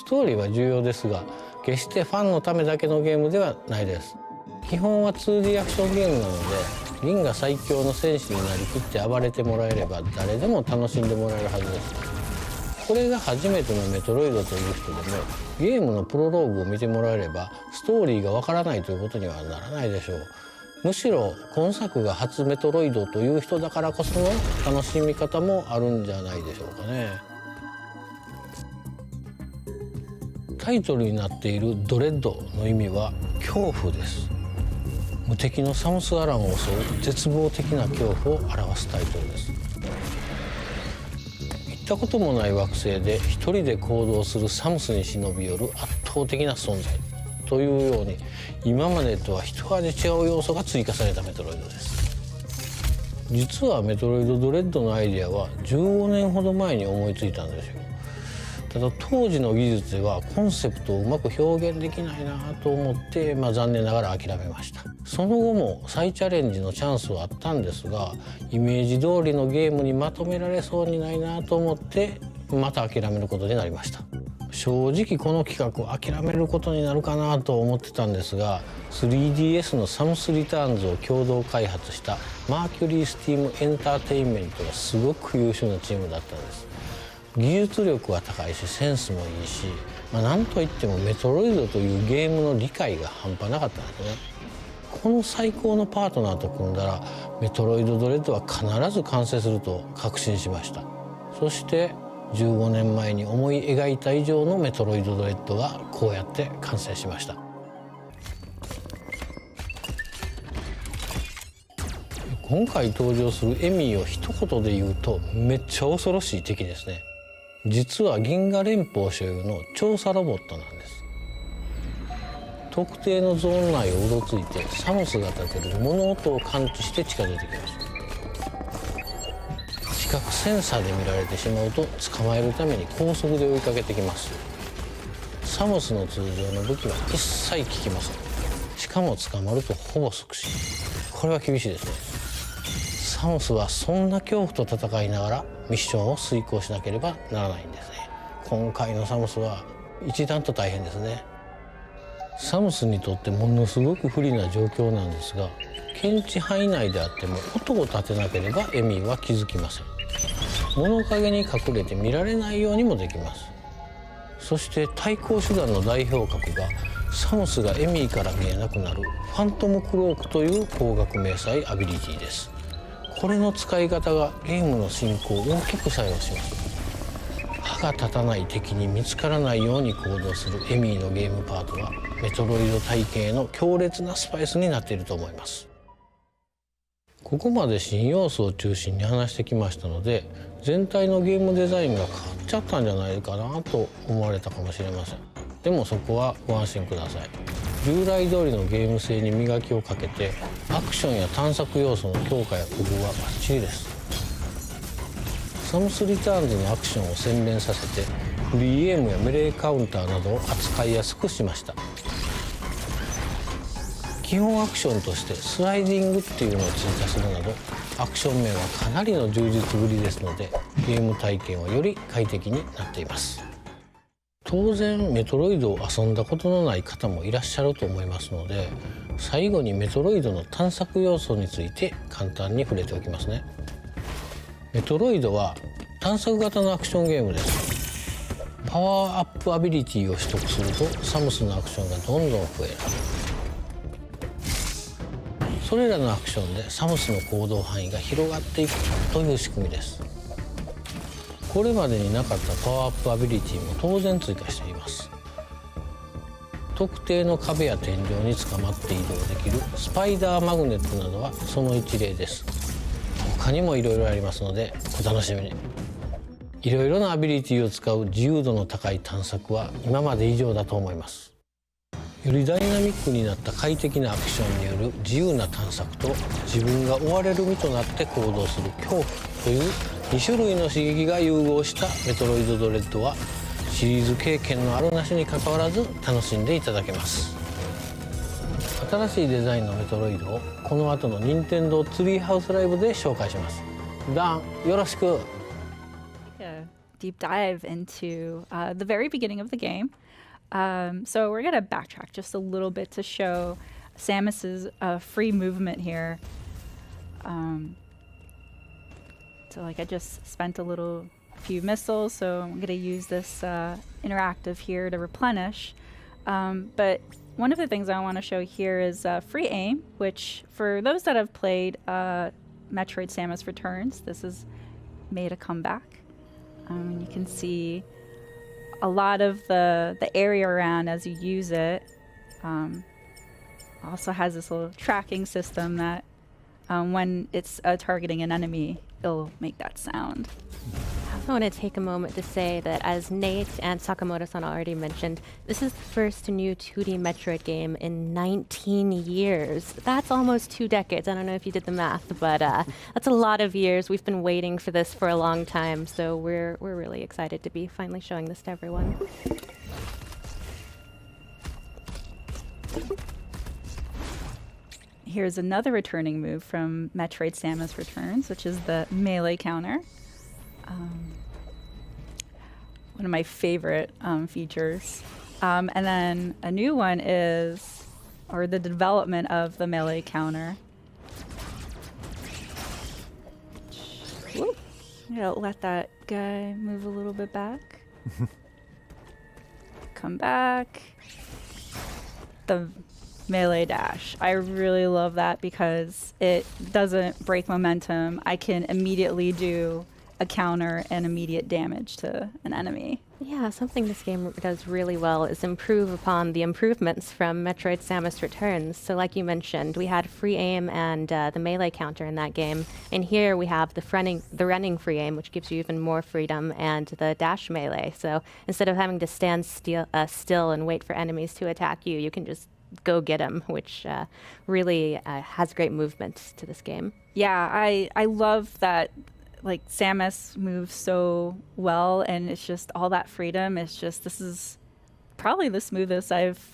トーリーは重要ですが、決してファンのためだけのゲームではないです。基本は 2D アクションゲームなので、銀が最強の戦士になりきって暴れてもらえれば誰でも楽しんでもらえるはずです。これが初めてのメトロイドという人でもゲームのプロローグを見てもらえればストーリーがわからないということにはならないでしょう。むしろ今作が初メトロイドという人だからこその楽しみ方もあるんじゃないでしょうかね。タイトルになっているドレッドの意味は恐怖です。無敵のサムス・アランを襲う絶望的な恐怖を表すタイトルです。行ったこともない惑星で一人で行動するサムスに忍び寄る圧倒的な存在というように、今までとは一味違う要素が追加されたメトロイドです。実はメトロイドドレッドのアイデアは15年ほど前に思いついたんですよ。ただ当時の技術ではコンセプトをうまく表現できないなと思って、残念ながら諦めました。その後も再チャレンジのチャンスはあったんですが、イメージ通りのゲームにまとめられそうにないなと思ってまた諦めることになりました。正直この企画を諦めることになるかなと思ってたんですが、 3DS のサムスリターンズを共同開発したマーキュリースティームエンターテインメントがすごく優秀なチームだったんです。技術力は高いしセンスもいいし、なんといってもメトロイドというゲームの理解が半端なかったんですね。この最高のパートナーと組んだらメトロイドドレッドは必ず完成すると確信しました。そして15年前に思い描いた以上のメトロイドドレッドがこうやって完成しました。今回登場するエミーを一言で言うとめっちゃ恐ろしい敵ですね。実は銀河連邦所有の調査ロボットなんです。特定のゾーン内をうろついてサムスが立てる物音を感知して近づいてきます。視覚センサーで見られてしまうと捕まえるために高速で追いかけてきます。サムスの通常の武器は一切効きません。しかも捕まるとほぼ即死。これは厳しいですね。サムスはそんな恐怖と戦いながらミッションを遂行しなければならないんですね。今回のサムスは一段と大変ですね。サムスにとってものすごく不利な状況なんですが、検知範囲内であっても音を立てなければエミーは気づきません。物陰に隠れて見られないようにもできます。そして対抗手段の代表格がサムスがエミーから見えなくなるファントムクロークという高額迷彩アビリティです。これの使い方がゲームの進行を大きく作用します。歯が立たない敵に見つからないように行動するエミーのゲームパートはメトロイド体系の強烈なスパイスになっていると思います。ここまで新要素を中心に話してきましたので、全体のゲームデザインが変わっちゃったんじゃないかなと思われたかもしれません。でもそこはご安心ください。従来通りのゲーム性に磨きをかけて、アクションや探索要素の強化や工夫はバッチリです。サムスリターンズのアクションを洗練させてフリーエイムやメレーカウンターなどを扱いやすくしました。基本アクションとしてスライディングっていうのを追加するなどアクション面はかなりの充実ぶりですので、ゲーム体験はより快適になっています。当然メトロイドを遊んだことのない方もいらっしゃると思いますので、最後にメトロイドの探索要素について簡単に触れておきますね。メトロイドは探索型のアクションゲームです。パワーアップアビリティを取得するとサムスのアクションがどんどん増える。それらのアクションでサムスの行動範囲が広がっていくという仕組みです。これまでになかったパワーアップアビリティも当然追加しています。特定の壁や天井につかまって移動できるスパイダーマグネットなどはその一例です。他にもいろいろありますのでお楽しみに。いろいろなアビリティを使う自由度の高い探索は今まで以上だと思います。よりダイナミックになった快適なアクションによる自由な探索と自分が追われる身となって行動する恐怖という2種類の刺激が融合したメトロイドドレッドはシリーズ経験のあるなしにかかわらず楽しんでいただけます。新しいデザインのメトロイドをこの後の任天堂ツリーハウスライブで紹介します。ダンよろしく。deep dive into the very beginning of the game. So we're going to backtrack just a little bit to show Samus's free movement here. So like I just spent a few missiles, so I'm going to use this interactive here to replenish. But one of the things I want to show here is free aim, which for those that have played Metroid Samus Returns, this has made a comeback. You can see a lot of the area around as you use it. Also has this little tracking system that when it's targeting an enemy, it'll make that sound. I want to take a moment to say that, as Nate and Sakamoto-san already mentioned, this is the first new 2D Metroid game in 19 years. That's almost 2 decades. I don't know if you did the math, but that's a lot of years. We've been waiting for this for a long time, so we're really excited to be finally showing this to everyone. Here's another returning move from Metroid Samus Returns, which is the melee counter. One of my favorite features. And then a new one is, or the development of the melee counter. Whoop. Let that guy move a little bit back. Come back. The melee dash. I really love that because it doesn't break momentum. I can immediately do a counter and immediate damage to an enemy. Yeah, something this game does really well is improve upon the improvements from Metroid Samus Returns. So like you mentioned, we had free aim and the melee counter in that game. And here we have the running free aim, which gives you even more freedom, and the dash melee. So instead of having to stand still and wait for enemies to attack you, you can just go get them, which really has great movement to this game. Yeah, I love that. Like, Samus moves so well, and it's just all that freedom. It's just, this is probably the smoothest I've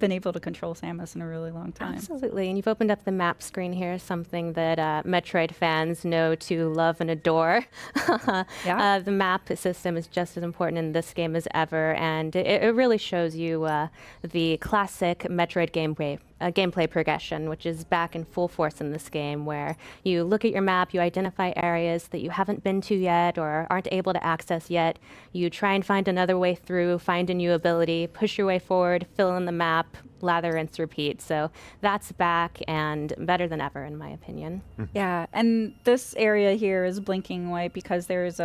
been able to control Samus in a really long time. Absolutely, and you've opened up the map screen here, something that Metroid fans know to love and adore. Yeah. The map system is just as important in this game as ever, and it really shows you the classic Metroid gameplay progression, which is back in full force in this game, where you look at your map, you identify areas that you haven't been to yet or aren't able to access yet. You try and find another way through, find a new ability, push your way forward, fill in the map, lather, rinse, repeat. So that's back and better than ever, in my opinion. Yeah, and this area here is blinking white because there's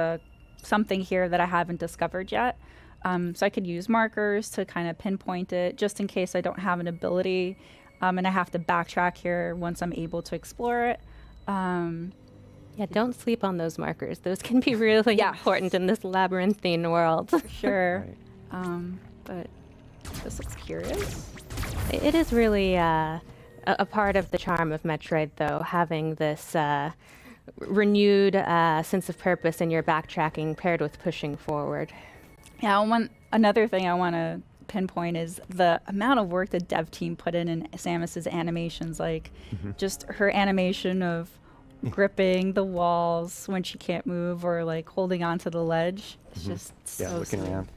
something here that I haven't discovered yet. So I could use markers to kind of pinpoint it just in case I don't have an ability. And I have to backtrack here once I'm able to explore it. Yeah, don't sleep on those markers. Those can be really important in this labyrinthine world. For sure. Right. But this looks curious. It is really a part of the charm of Metroid, though, having this renewed sense of purpose in your backtracking paired with pushing forward. Yeah, another thing I want to pinpoint is the amount of work the dev team put in Samus's animations. Like, just her animation of gripping the walls when she can't move, or like holding onto the ledge. It's just so looking smooth. around.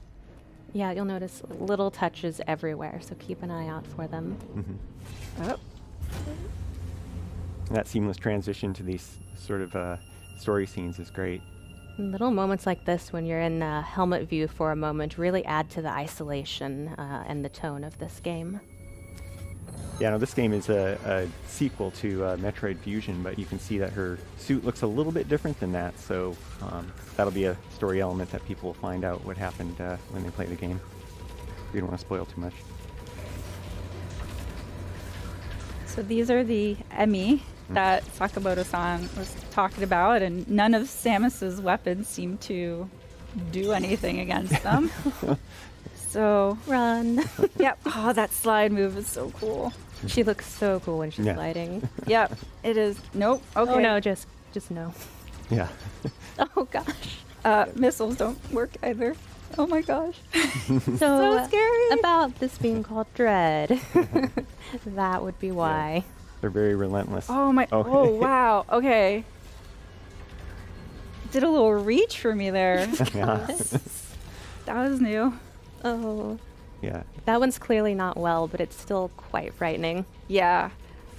Yeah, you'll notice little touches everywhere, so keep an eye out for them. Oh. And that seamless transition to these sort of story scenes is great. Little moments like this, when you're in helmet view for a moment, really add to the isolation and the tone of this game. Yeah, no, this game is a sequel to Metroid Fusion, but you can see that her suit looks a little bit different than that, so that'll be a story element that people will find out what happened when they play the game. We don't want to spoil too much. So these are the Emi that Sakamoto-san was talking about, and none of Samus's weapons seem to do anything against them. So Run! yep. Oh, that slide move is so cool. She looks so cool when she's Yeah. sliding. Yep, it is. Nope. Okay. Oh no, just no. Yeah. Oh gosh. Missiles don't work either. Oh my gosh. So scary. About this being called Dread, that would be why. They're very relentless. Oh my. Okay. Oh wow. Okay. did a little reach for me there. Yeah. That was new. Oh, Yeah. that one's clearly not well, but it's still quite frightening. Yeah.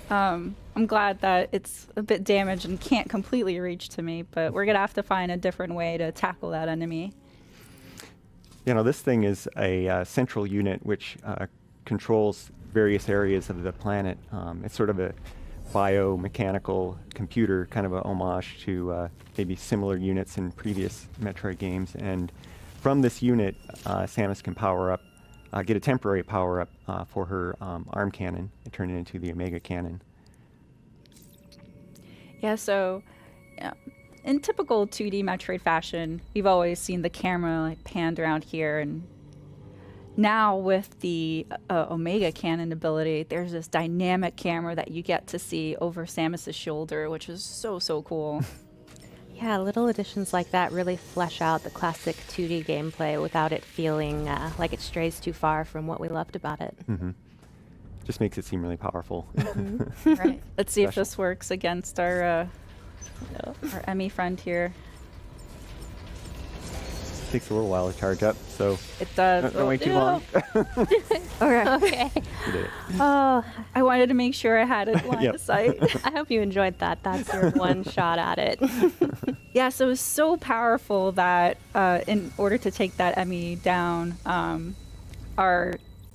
I'm glad that it's a bit damaged and can't completely reach to me, but we're going to have to find a different way to tackle that enemy. You know, this thing is a central unit which controls various areas of the planet. It's sort of a biomechanical computer, kind of a homage to maybe similar units in previous Metroid games. And from this unit, Samus can power up, get a temporary power up for her arm cannon and turn it into the Omega cannon. Yeah, so in typical 2D Metroid fashion, we've always seen the camera like panned around here, and now with the Omega cannon ability, there's this dynamic camera that you get to see over Samus's shoulder, which is so cool. Yeah, little additions like that really flesh out the classic 2D gameplay without it feeling like it strays too far from what we loved about it. Mm-hmm. Just makes it seem really powerful. Right. Let's see if Special. this works against our Emmy friend here. Takes a little while to charge up, so It does. don't wait too long. Okay. Okay. You did it. Oh, I wanted to make sure I had it line Yep. of sight. I hope you enjoyed that. That's your one shot at it. Yeah, so it's so powerful that in order to take that Emmy down,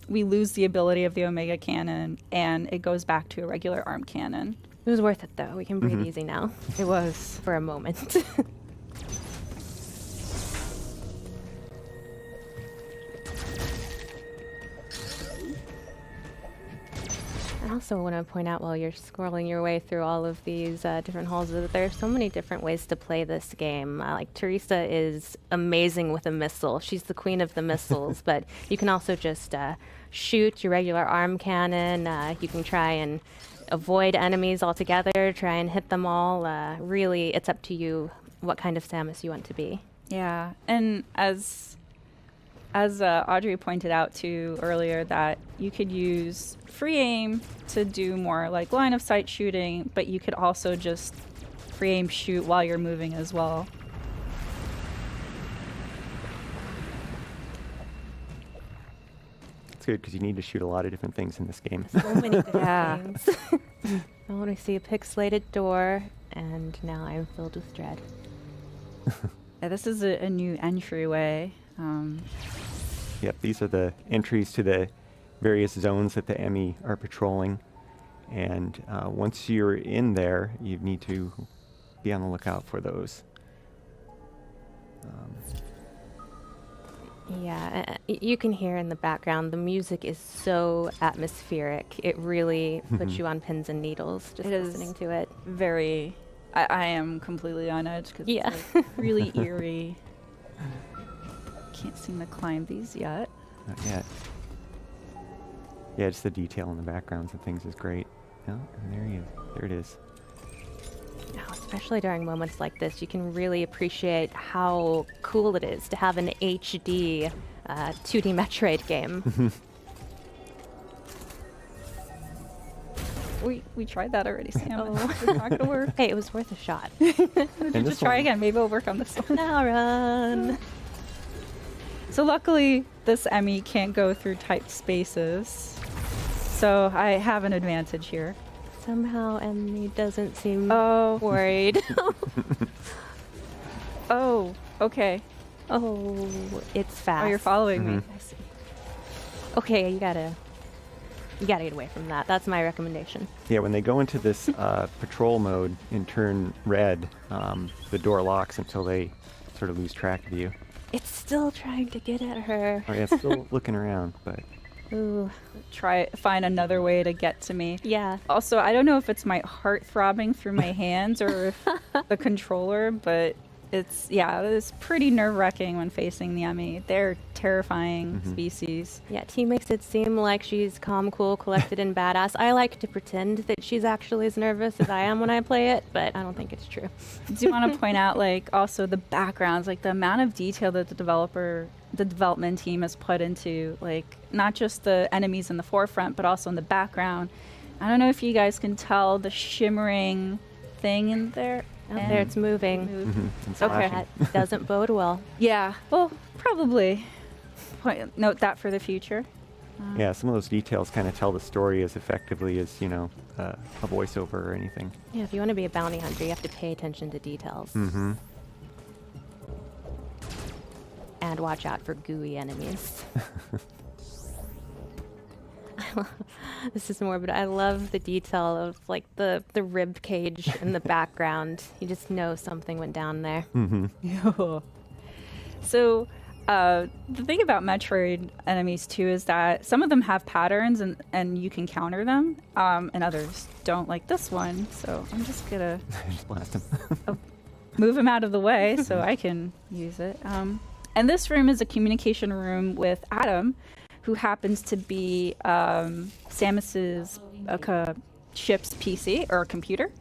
we lose the ability of the Omega cannon, and it goes back to a regular arm cannon. It was worth it, though. We can breathe easy now It was. for a moment. I also want to point out while you're scrolling your way through all of these different halls that there are so many different ways to play this game. Like Teresa is amazing with a missile. She's the queen of the missiles, but you can also just shoot your regular arm cannon. You can try and avoid enemies altogether, try and hit them all. Really, it's up to you what kind of Samus you want to be. Yeah, and as Audrey pointed out too earlier, that you could use free aim to do more like line of sight shooting, but you could also just free aim shoot while you're moving as well. It's good because you need to shoot a lot of different things in this game. So many different Yeah. things. I want to see a pixelated door, and now I'm filled with dread. Yeah, this is a new entryway. Yep, these are the entries to the various zones that the Emmy are patrolling. And once you're in there, you need to be on the lookout for those. Yeah, you can hear in the background, the music is so atmospheric. It really puts you on pins and needles just It is. listening to it. Very, I am completely on edge because Yeah. it's like really eerie. Can't seem to climb these yet. Not yet. Yeah, just the detail in the backgrounds and things is great. Oh, and there he is. There it is. Oh, especially during moments like this, you can really appreciate how cool it is to have an HD 2D Metroid game. We tried that already, Sam. Oh. It's not gonna work. Hey, it was worth a shot. And Just try again. Maybe it'll work on this one. Now run. So luckily, this Emmy can't go through tight spaces. So I have an advantage here. Somehow Emmy doesn't seem Oh. worried. Oh, okay. Oh, it's fast. Oh, you're following me. Mhm. I see. Okay, you gotta get away from that. That's my recommendation. Yeah, when they go into this patrol mode and turn red, the door locks until they sort of lose track of you. It's still trying to get at her. Oh, yeah, it's still looking around, but Ooh, Find another way to get to me. yeah. Also, I don't know if it's my heart throbbing through my hands or if the controller, but it's pretty nerve-wracking when facing the Emmy. They're terrifying species. Yeah, T makes it seem like she's calm, cool, collected, and badass. I like to pretend that she's actually as nervous as I am when I play it, but I don't think it's true. I do want to point out, like, also the backgrounds, like the amount of detail that the development team has put into, like, not just the enemies in the forefront, but also in the background. I don't know if you guys can tell the shimmering thing in there. Oh, there it's moving. And Okay. splashing. That doesn't bode well. Yeah, well, probably note that for the future. Yeah, some of those details kind of tell the story as effectively as, a voiceover or anything. Yeah, if you want to be a bounty hunter, you have to pay attention to details. Mm-hmm. And watch out for gooey enemies. This is morbid. I love the detail of like the rib cage in the background. You just know something went down there. Mm-hmm. So the thing about Metroid enemies too is that some of them have patterns and you can counter them, and others don't, like this one. So I'm just gonna Just blast him. move him out of the way so I can use it. And this room is a communication room with Adam, who happens to be Samus's ship's PC or computer.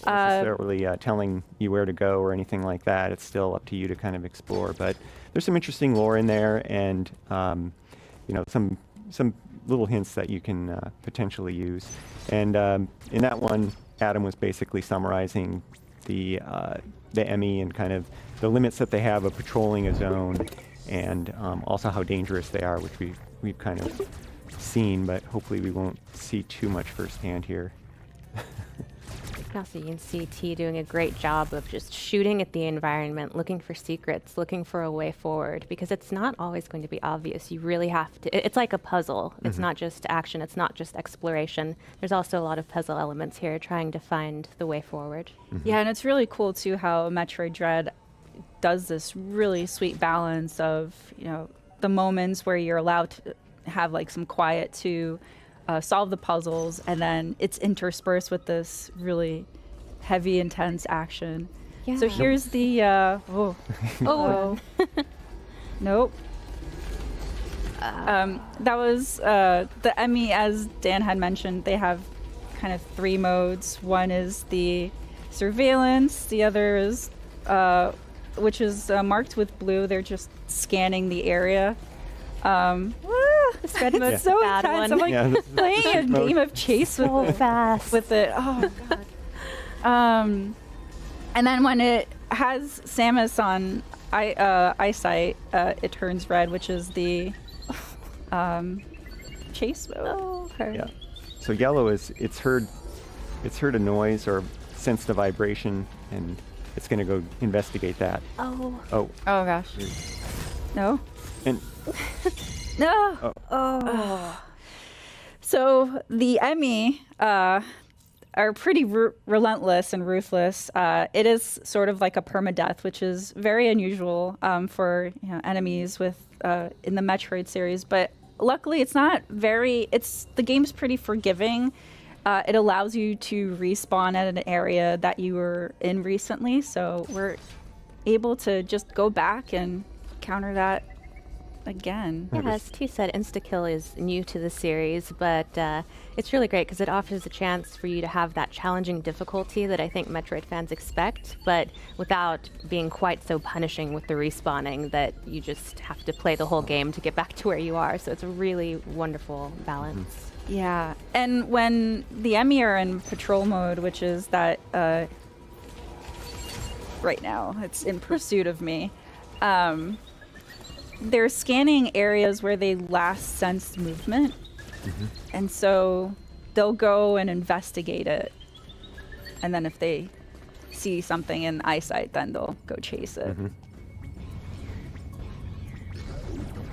Not necessarily telling you where to go or anything like that. It's still up to you to kind of explore. But there's some interesting lore in there, and some little hints that you can potentially use. And in that one, Adam was basically summarizing the Emmy and kind of the limits that they have of patrolling a zone, and also how dangerous they are, which we've kind of seen, but hopefully we won't see too much firsthand here. Also, you can see T doing a great job of just shooting at the environment, looking for secrets, looking for a way forward, because it's not always going to be obvious. You really have to. It's like a puzzle. It's not just action. It's not just exploration. There's also a lot of puzzle elements here, trying to find the way forward. Yeah, and it's really cool too how Metroid Dread does this really sweet balance of, the moments where you're allowed to have like some quiet to solve the puzzles, and then it's interspersed with this really heavy, intense action. Yeah. So here's the nope. That was the Emmy, as Dan had mentioned. They have kind of 3 modes. One is the surveillance. The other is which is marked with blue. They're just scanning the area. This red It's mode's so a bad intense. one. I'm like Yeah, this is playing a cheat mode. game of chase So fast. with it. Oh god. And then when it has Samus on eyesight, it turns red, which is the chase mode. Oh, her. Yeah. So yellow is it's heard a noise or sensed a vibration, and it's going to go investigate that. Oh. Oh, Oh gosh. No. and No. Oh. So the Emmy are pretty relentless and ruthless. It is sort of like a permadeath, which is very unusual for enemies with in the Metroid series. But luckily, it's not very. The game's pretty forgiving. It allows you to respawn at an area that you were in recently, so we're able to just go back and counter that again. Yeah, as T said, insta-kill is new to the series, but it's really great because it offers a chance for you to have that challenging difficulty that I think Metroid fans expect, but without being quite so punishing with the respawning that you just have to play the whole game to get back to where you are. So it's a really wonderful balance. Yeah, and when the Emmy are in patrol mode, which is that right now, it's in pursuit of me, they're scanning areas where they last sensed movement, and so they'll go and investigate it, and then if they see something in eyesight, then they'll go chase it.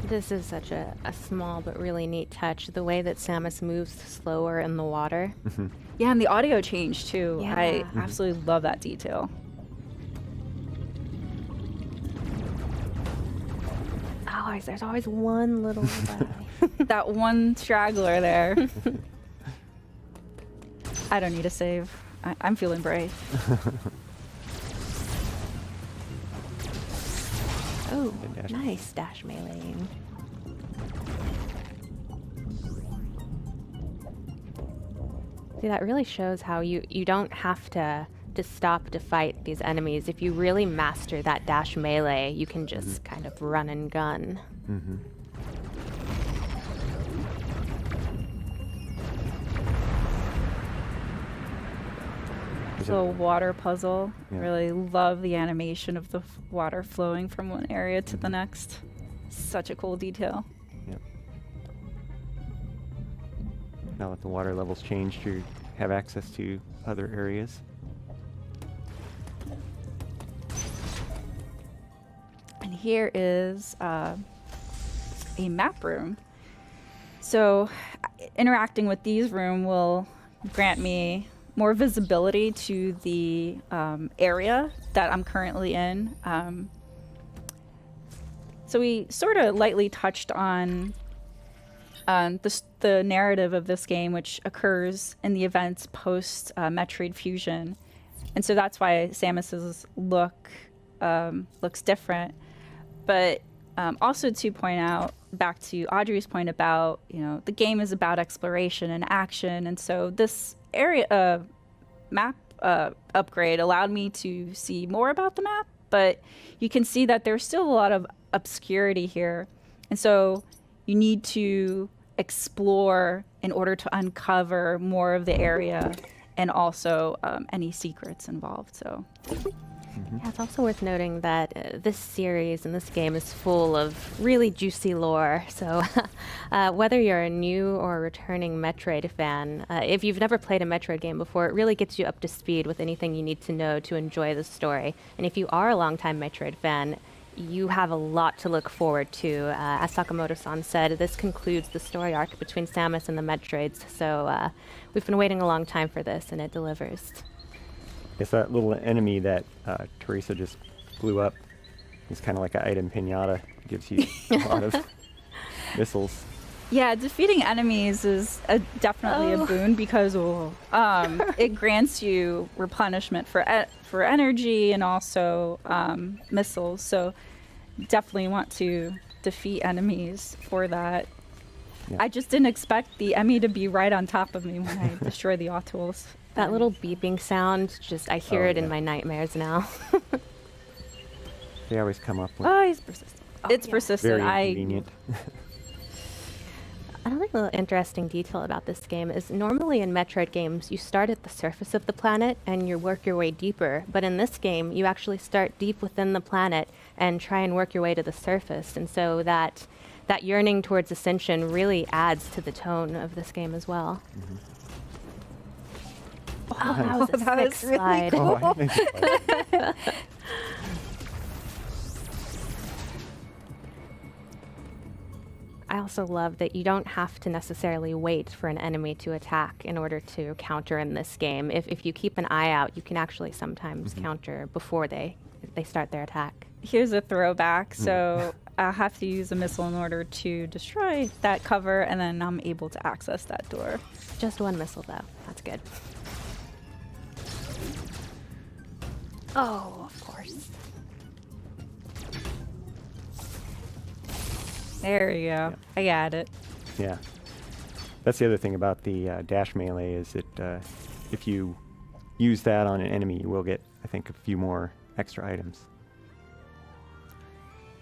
This is such a small but really neat touch, the way that Samus moves slower in the water. Yeah, and the audio change too. Yeah. I absolutely love that detail. There's always one little guy. That one straggler there. I don't need a save. I'm feeling brave. Oh, Good dash. nice dash meleeing. See, that really shows how you don't have to stop to fight these enemies. If you really master that dash melee, you can just kind of run and gun. There's little water puzzle. Yeah. Really love the animation of the water flowing from one area to the Mhm. next. Such a cool detail. Yep. Now that the water levels changed, you have access to other areas. And here is a map room. So interacting with these room will grant me more visibility to the area that I'm currently in. So we sort of lightly touched on the narrative of this game, which occurs in the events post Metroid Fusion. And so that's why Samus's look looks different. But also to point out, back to Audrey's point about, the game is about exploration and action. And so this area map upgrade allowed me to see more about the map, but you can see that there's still a lot of obscurity here. And so you need to explore in order to uncover more of the area and also any secrets involved. So Yeah, it's also worth noting that this series and this game is full of really juicy lore. So whether you're a new or returning Metroid fan, if you've never played a Metroid game before, it really gets you up to speed with anything you need to know to enjoy the story. And if you are a longtime Metroid fan, you have a lot to look forward to. As Sakamoto-san said, this concludes the story arc between Samus and the Metroids. So we've been waiting a long time for this, and it delivers. It's that little enemy that Teresa just blew up. It's kind of like an item pinata. Gives you a lot of missiles. yeah, defeating enemies is definitely a boon because it grants you replenishment for energy and also missiles. So definitely want to defeat enemies for that. Yeah. I just didn't expect the Emmy to be right on top of me when I destroy the Autols. That little beeping sound, I hear it in yeah. my nightmares now. They always come up with Oh, he's persistent. It's yeah. persistent. very inconvenient. Another little interesting detail about this game is normally in Metroid games, you start at the surface of the planet and you work your way deeper. But in this game, you actually start deep within the planet and try and work your way to the surface. And so that yearning towards ascension really adds to the tone of this game as well. Mhm. Oh, that was a that sick was really slide. cool. Oh, I didn't think about it. I also love that you don't have to necessarily wait for an enemy to attack in order to counter in this game. If you keep an eye out, you can actually sometimes counter before they start their attack. Here's a throwback. So I have to use a missile in order to destroy that cover, and then I'm able to access that door. Just one missile, though. That's good. Oh, of course. There you go. I got it. Yeah. That's the other thing about the dash melee is that if you use that on an enemy, you will get, I think, a few more extra items.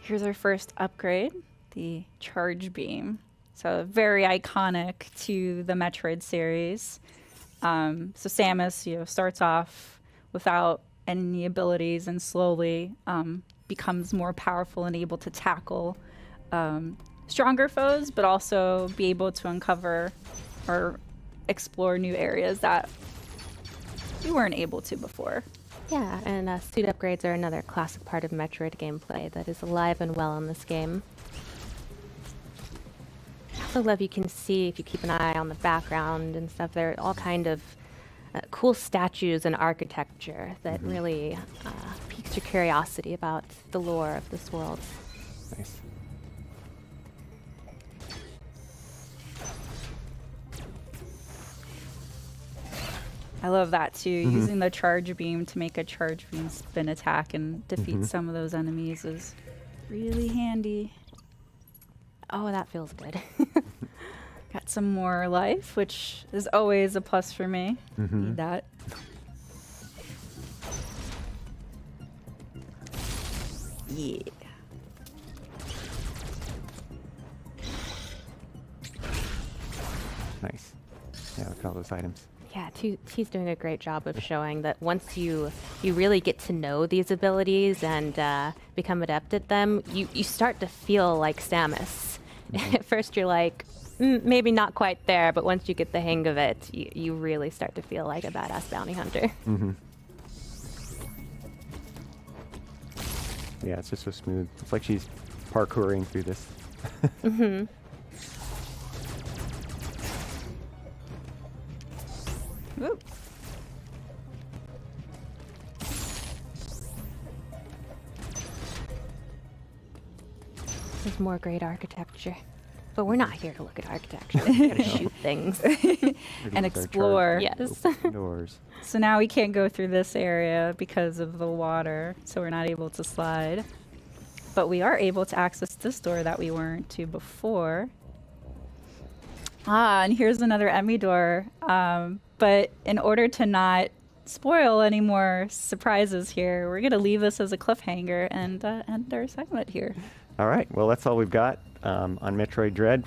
Here's our first upgrade, the charge beam. So very iconic to the Metroid series. So Samus, starts off without any abilities and slowly becomes more powerful and able to tackle stronger foes, but also be able to uncover or explore new areas that you weren't able to before. Yeah, and suit upgrades are another classic part of Metroid gameplay that is alive and well in this game. I also love you can see, if you keep an eye on the background and stuff, there are all kind of cool statues and architecture that really piques your curiosity about the lore of this world. Nice. I love that too, using the charge beam to make a charge beam spin attack and defeat some of those enemies is really handy. Oh, that feels good. Got some more life, which is always a plus for me. Mhm. Need that. Yeah. Nice. Yeah, look at all those items. Yeah, he's doing a great job of showing that once you really get to know these abilities and become adept at them, you start to feel like Samus. At first you're like, maybe not quite there, but once you get the hang of it, you really start to feel like a badass bounty hunter. Yeah, it's just so smooth. It's like she's parkouring through this. Woo. There's more great architecture. But we're not here to look at architecture. We're here to shoot things. And explore. Yes. Doors. So now we can't go through this area because of the water, so we're not able to slide. But we are able to access this door that we weren't to before. Ah, and here's another Emmy door. But in order to not spoil any more surprises here, we're going to leave this as a cliffhanger and end our segment here. All right. Well, that's all we've got on Metroid Dread.